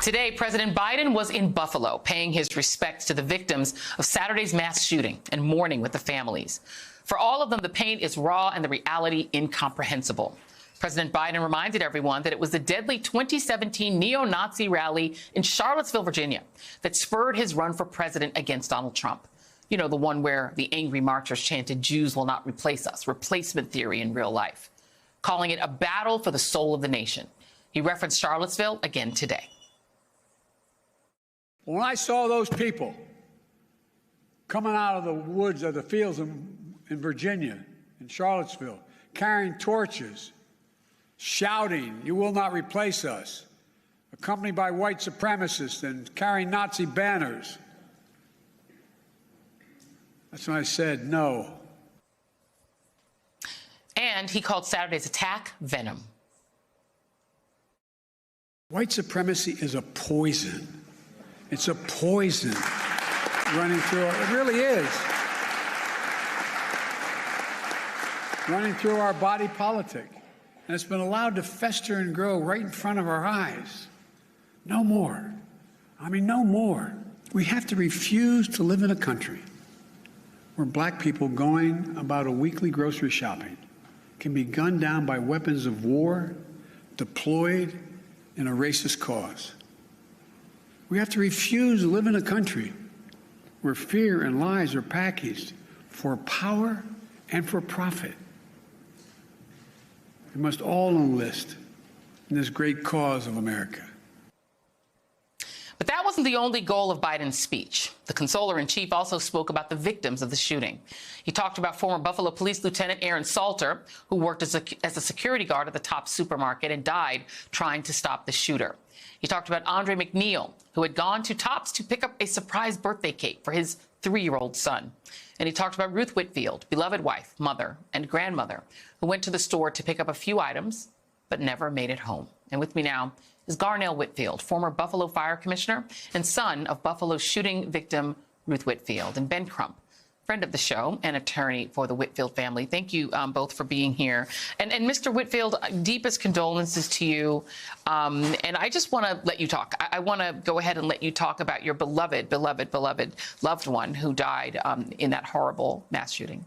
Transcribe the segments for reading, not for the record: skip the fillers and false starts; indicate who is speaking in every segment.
Speaker 1: Today, President Biden was in Buffalo, paying his respects to the victims of Saturday's mass shooting and mourning with the families. For all of them, the pain is raw and the reality incomprehensible. President Biden reminded everyone that it was the deadly 2017 neo-Nazi rally in Charlottesville, Virginia, that spurred his run for president against Donald Trump. You know, the one where the angry marchers chanted, "Jews will not replace us," replacement theory in real life, calling it a battle for the soul of the nation. He referenced Charlottesville again today.
Speaker 2: When I saw those people coming out of the woods of the fields in Virginia, in Charlottesville, carrying torches, shouting, "You will not replace us," accompanied by white supremacists and carrying Nazi banners, that's when I said no.
Speaker 1: And he called Saturday's attack venom.
Speaker 2: White supremacy is a poison. It's a poison running through it really is. Running through our body politic. And it's been allowed to fester and grow right in front of our eyes. No more. I mean, no more. We have to refuse to live in a country where black people going about a weekly grocery shopping can be gunned down by weapons of war deployed in a racist cause. We have to refuse to live in a country where fear and lies are packaged for power and for profit. We must all enlist in this great cause of America.
Speaker 1: But that wasn't the only goal of Biden's speech. The consoler-in-chief also spoke about the victims of the shooting. He talked about former Buffalo Police Lieutenant Aaron Salter, who worked as a security guard at the Tops supermarket and died trying to stop the shooter. He talked about Andre McNeil, who had gone to Tops to pick up a surprise birthday cake for his 3-year-old son. And he talked about Ruth Whitfield, beloved wife, mother, and grandmother, who went to the store to pick up a few items, but never made it home. And with me now is Garnell Whitfield, former Buffalo Fire Commissioner and son of Buffalo shooting victim Ruth Whitfield, and Ben Crump, friend of the show and attorney for the Whitfield family. Thank you both for being here. And Mr. Whitfield, deepest condolences to you. And I just want to let you talk. I want to go ahead and let you talk about your beloved loved one who died in that horrible mass shooting.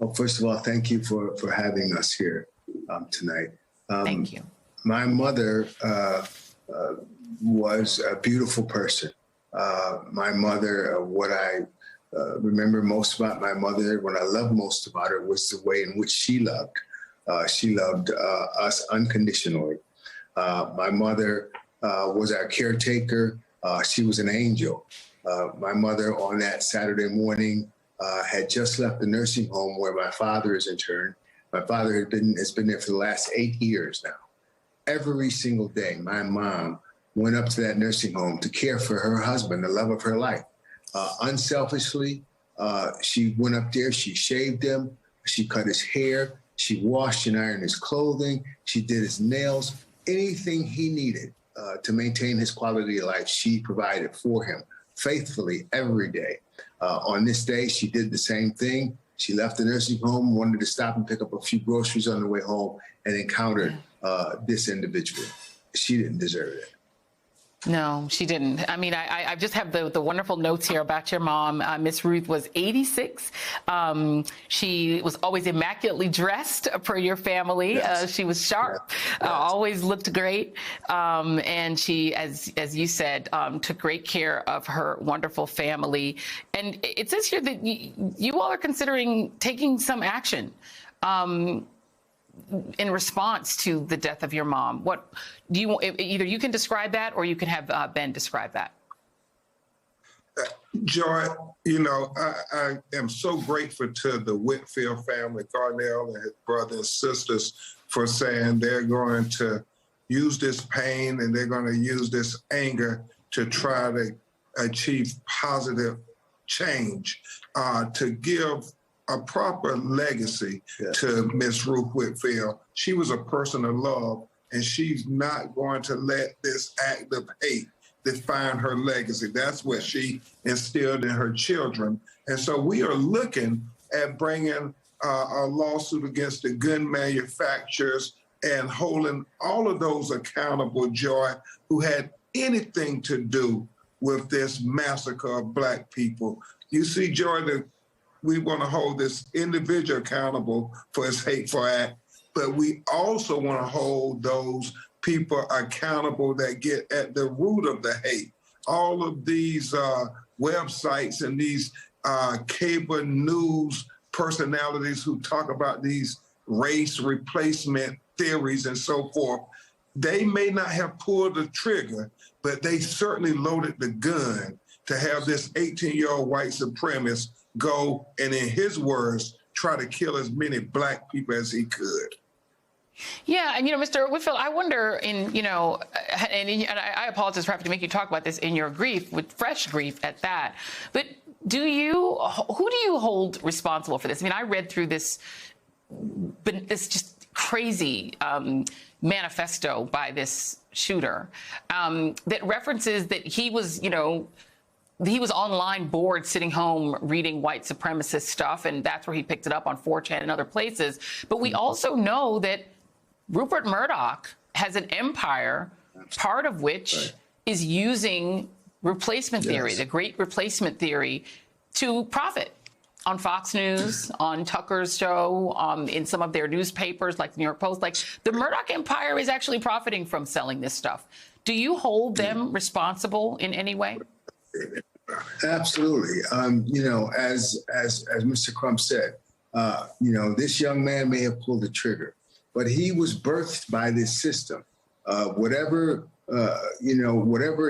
Speaker 3: Well, first of all, thank you for having us here tonight.
Speaker 1: Thank you.
Speaker 3: My mother was a beautiful person. My mother, what I remember most about my mother, what I love most about her, was the way in which she loved. She loved us unconditionally. My mother was our caretaker. She was an angel. My mother, on that Saturday morning, had just left the nursing home where my father is interned. My father has been there for the last 8 years now. Every single day, my mom went up to that nursing home to care for her husband, the love of her life. Unselfishly, she went up there, she shaved him, she cut his hair, she washed and ironed his clothing, she did his nails, anything he needed to maintain his quality of life, she provided for him faithfully every day. On this day, she did the same thing. She left the nursing home, wanted to stop and pick up a few groceries on the way home, and encountered this individual. She didn't deserve it.
Speaker 1: No, she didn't. I mean, I just have the wonderful notes here about your mom. Miss Ruth was 86. She was always immaculately dressed per your family. Yes. She was sharp, yes. Always looked great. And she, as you said, took great care of her wonderful family. And it says here that you all are considering taking some action in response to the death of your mom. What do you, either you can describe that or you can have Ben describe that.
Speaker 4: Joy, you know, I am so grateful to the Whitfield family, Garnell and his brothers and sisters, for saying they're going to use this pain and they're going to use this anger to try to achieve positive change, to give a proper legacy to Miss Ruth Whitfield. She was a person of love, and she's not going to let this act of hate define her legacy. That's what she instilled in her children. And so we are looking at bringing a lawsuit against the gun manufacturers and holding all of those accountable, Joy, who had anything to do with this massacre of Black people. You see, Joy, that we want to hold this individual accountable for his hateful act, but we also want to hold those people accountable that get at the root of the hate. All of these websites and these cable news personalities who talk about these race replacement theories and so forth, they may not have pulled the trigger, but they certainly loaded the gun to have this 18-year-old white supremacist go and, in his words, try to kill as many Black people as he could.
Speaker 1: Yeah, and Mr. Whitfield, I wonder, and I apologize for having to make you talk about this in your grief, with fresh grief at that. But who do you hold responsible for this? I mean, I read through this just crazy manifesto by this shooter that references that he was online bored, sitting home reading white supremacist stuff, and that's where he picked it up on 4chan and other places. But we also know that Rupert Murdoch has an empire, part of which is using replacement theory, the great replacement theory, to profit on Fox News, on Tucker's show, in some of their newspapers like the New York Post. Like, the Murdoch empire is actually profiting from selling this stuff. Do you hold them responsible in any way?
Speaker 3: Absolutely. As Mr. Crump said, this young man may have pulled the trigger, but he was birthed by this system. Whatever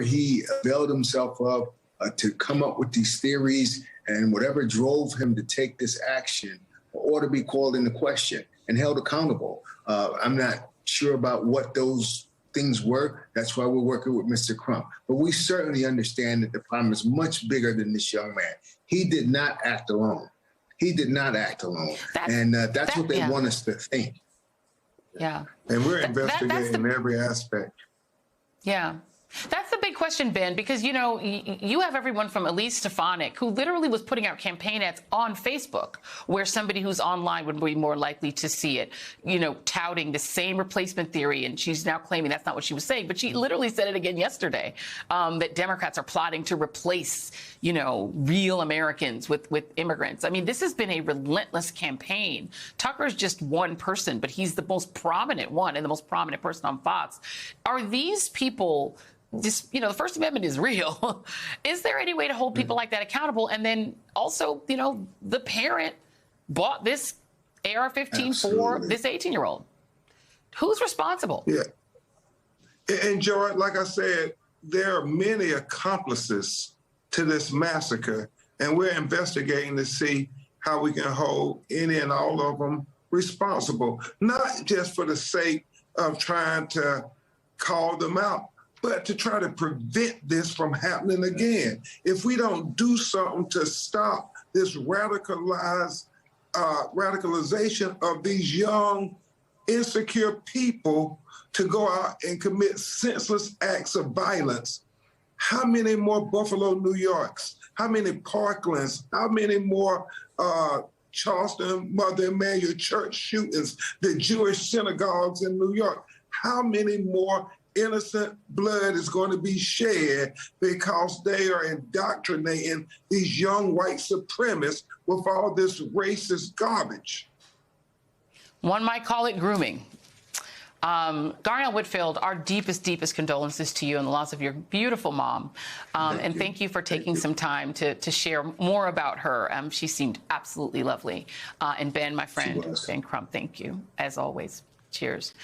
Speaker 3: he availed himself of to come up with these theories, and whatever drove him to take this action ought to be called into question and held accountable. I'm not sure about what those things were. That's why we're working with Mr. Crump. But we certainly understand that the problem is much bigger than this young man. He did not act alone. That's what they want us to think.
Speaker 1: Yeah.
Speaker 4: And we're investigating every aspect.
Speaker 1: Yeah. That's the big question, Ben, because, you have everyone from Elise Stefanik, who literally was putting out campaign ads on Facebook, where somebody who's online would be more likely to see it, touting the same replacement theory. And she's now claiming that's not what she was saying. But she literally said it again yesterday, that Democrats are plotting to replace, real Americans with immigrants. I mean, this has been a relentless campaign. Tucker's just one person, but he's the most prominent one and the most prominent person on Fox. Are these people... the First Amendment is real. Is there any way to hold people like that accountable? And then also, the parent bought this AR-15 for this 18-year-old. Who's responsible?
Speaker 4: Yeah. And Joy, like I said, there are many accomplices to this massacre, and we're investigating to see how we can hold any and all of them responsible, not just for the sake of trying to call them out, but to try to prevent this from happening again. If we don't do something to stop this radicalization of these young, insecure people to go out and commit senseless acts of violence, how many more Buffalo, New Yorks, how many Parklands, how many more Charleston Mother Emanuel Church shootings, the Jewish synagogues in New York, how many more innocent blood is going to be shed because they are indoctrinating these young white supremacists with all this racist garbage?
Speaker 1: One might call it grooming. Garnell Whitfield, our deepest condolences to you on the loss of your beautiful mom. And thank you for taking some time to share more about her. She seemed absolutely lovely. And Ben, my friend, Ben Crump, thank you, as always. Cheers.